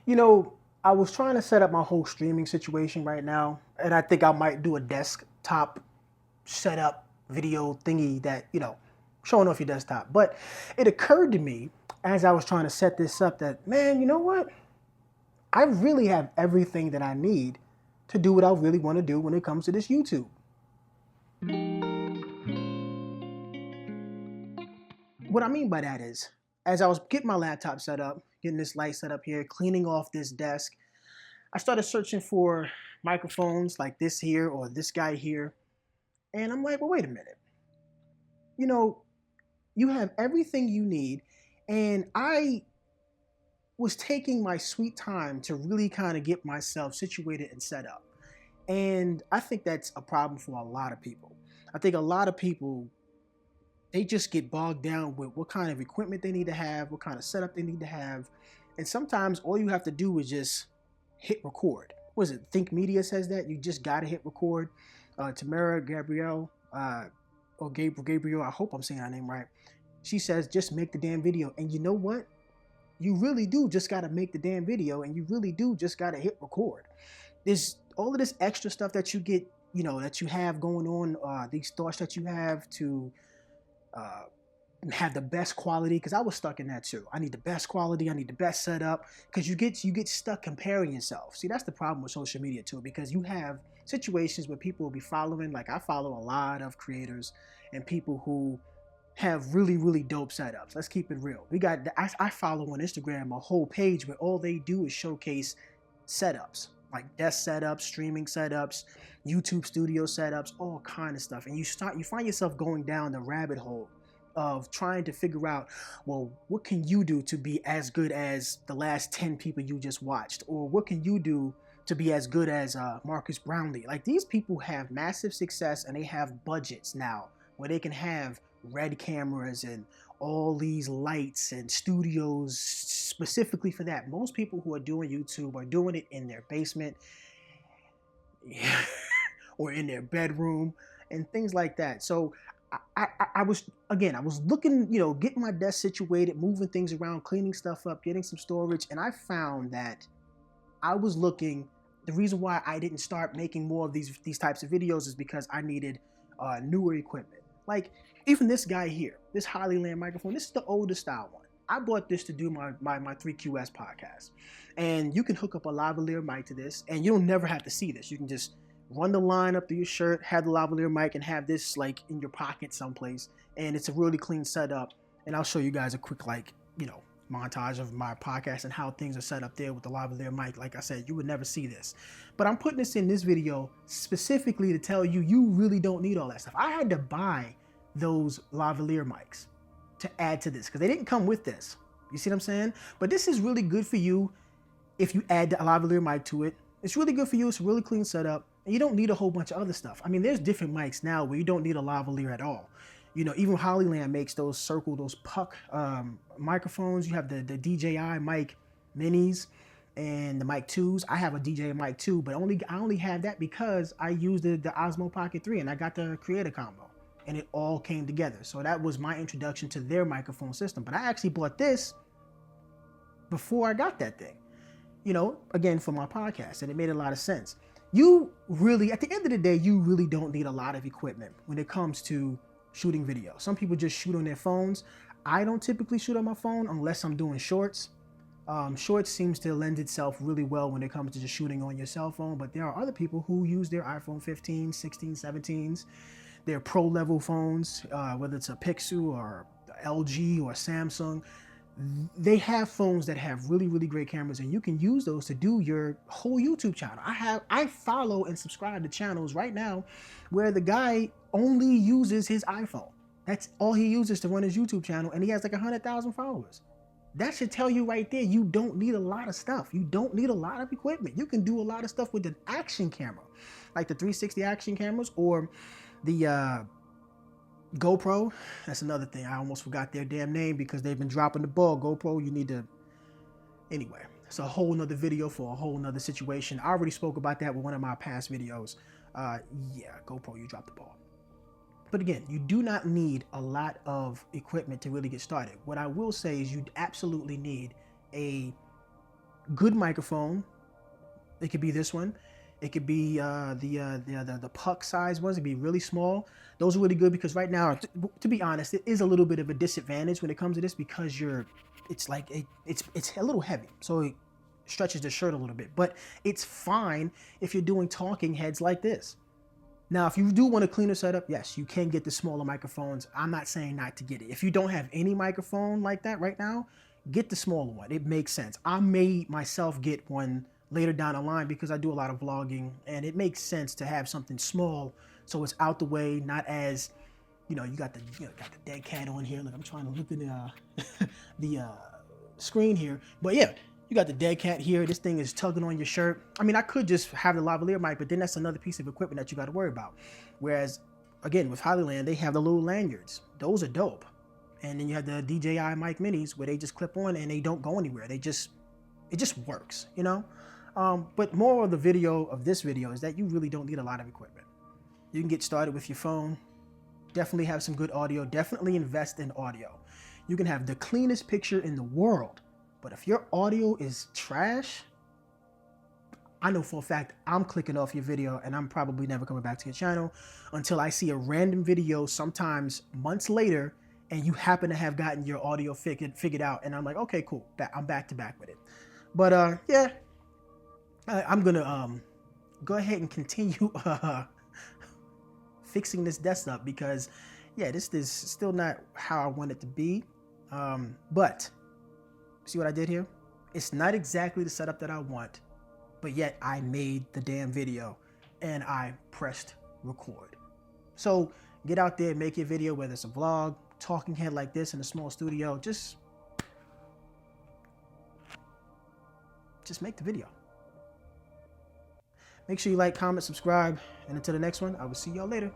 You know, I was trying to set up my whole streaming situation right now, and I think I might do a desktop setup video thingy that, showing off your desktop. But it occurred to me as I was trying to set this up that, man, you know what? I really have everything that I need to do what I really want to do when it comes to this YouTube. What I mean by that is, as I was getting my laptop set up, getting this light set up here, cleaning off this desk, I started searching for microphones like this here or this guy here. And I'm like, well, wait a minute. You know, you have everything you need. And I was taking my sweet time to really kind of get myself situated and set up. And I think that's a problem for a lot of people. I think a lot of people, they just get bogged down with what kind of equipment they need to have, what kind of setup they need to have. And sometimes all you have to do is just hit record. What is it? Think Media says that you just got to hit record. Tamara Gabrielle, or Gabriel, I hope I'm saying her name right. She says just make the damn video. And you know what? You really do just got to make the damn video, and you really do just got to hit record. There's all of this extra stuff that you get, that you have going on, these thoughts that you have to uh, have the best quality, because I was stuck in that too. I need the best quality, I need the best setup, because you get stuck comparing yourself. See, that's the problem with social media too, because you have situations where people will be following, like I follow a lot of creators and people who have really, really dope setups. Let's keep it real. I follow on Instagram a whole page where all they do is showcase setups, like desk setups, streaming setups, YouTube studio setups, all kind of stuff. And you find yourself going down the rabbit hole of trying to figure out, well, what can you do to be as good as the last 10 people you just watched? Or what can you do to be as good as Marcus Brownlee? Like, these people have massive success and they have budgets now where they can have red cameras and all these lights and studios specifically for that. Most people who are doing YouTube are doing it in their basement or in their bedroom and things like that. So I was looking, getting my desk situated, moving things around, cleaning stuff up, getting some storage, and I found that I was looking. The reason why I didn't start making more of these types of videos is because I needed newer equipment. Like even this guy here, this Hollyland microphone. This is the older style one. I bought this to do my 3QS podcast, and you can hook up a lavalier mic to this, and you'll never have to see this. You can just run the line up through your shirt, have the lavalier mic, and have this like in your pocket someplace. And it's a really clean setup. And I'll show you guys a quick montage of my podcast and how things are set up there with the lavalier mic. Like I said, you would never see this, but I'm putting this in this video specifically to tell you, you really don't need all that stuff. I had to buy those lavalier mics to add to this because they didn't come with this. You see what I'm saying? But this is really good for you if you add the lavalier mic to it. It's really good for you. It's a really clean setup. And you don't need a whole bunch of other stuff. I mean, there's different mics now where you don't need a lavalier at all. Even Hollyland makes those puck microphones. You have the DJI mic minis and the mic 2s. I have a DJI mic 2, but I only have that because I used the Osmo Pocket 3 and I got the Creator Combo. And it all came together. So that was my introduction to their microphone system. But I actually bought this before I got that thing, again, for my podcast. And it made a lot of sense. You really, at the end of the day, you really don't need a lot of equipment when it comes to shooting video. Some people just shoot on their phones. I don't typically shoot on my phone unless I'm doing shorts. Shorts seems to lend itself really well when it comes to just shooting on your cell phone. But there are other people who use their iPhone 15, 16, 17s. Their pro level phones, whether it's a Pixel or LG or Samsung, they have phones that have really, really great cameras, and you can use those to do your whole YouTube channel. I follow and subscribe to channels right now where the guy only uses his iPhone. That's all he uses to run his YouTube channel, and he has like 100,000 followers. That should tell you right there, you don't need a lot of stuff. You don't need a lot of equipment. You can do a lot of stuff with an action camera, like the 360 action cameras or the GoPro. That's another thing. I almost forgot their damn name because they've been dropping the ball. GoPro, you need to... Anyway, it's a whole nother video for a whole nother situation. I already spoke about that with one of my past videos. Yeah, GoPro, you dropped the ball. But again, you do not need a lot of equipment to really get started. What I will say is you absolutely need a good microphone. It could be this one. It could be the puck size ones. It'd be really small. Those are really good because right now, to be honest, it is a little bit of a disadvantage when it comes to this because it's like it's a little heavy, so it stretches the shirt a little bit. But it's fine if you're doing talking heads like this. Now, if you do want a cleaner setup, yes, you can get the smaller microphones. I'm not saying not to get it. If you don't have any microphone like that right now, get the smaller one. It makes sense. I may myself get one later down the line because I do a lot of vlogging, and it makes sense to have something small so it's out the way, not as, you got the dead cat on here. Look, I'm trying to look at the screen here, but yeah. You got the dead cat here. This thing is tugging on your shirt. I mean, I could just have the lavalier mic, but then that's another piece of equipment that you got to worry about. Whereas, again, with Hollyland, they have the little lanyards. Those are dope. And then you have the DJI mic minis where they just clip on and they don't go anywhere. It just works, But more of the video of this video is that you really don't need a lot of equipment. You can get started with your phone. Definitely have some good audio. Definitely invest in audio. You can have the cleanest picture in the world. But if your audio is trash, I know for a fact I'm clicking off your video and I'm probably never coming back to your channel until I see a random video sometimes months later and you happen to have gotten your audio figured out and I'm like, okay, cool, I'm back to back with it. But yeah, I'm gonna go ahead and continue fixing this desktop because yeah, this is still not how I want it to be. But see what I did here? It's not exactly the setup that I want, but yet I made the damn video and I pressed record. So get out there, make your video, whether it's a vlog, talking head like this in a small studio, just make the video. Make sure you like, comment, subscribe, and until the next one, I will see y'all later.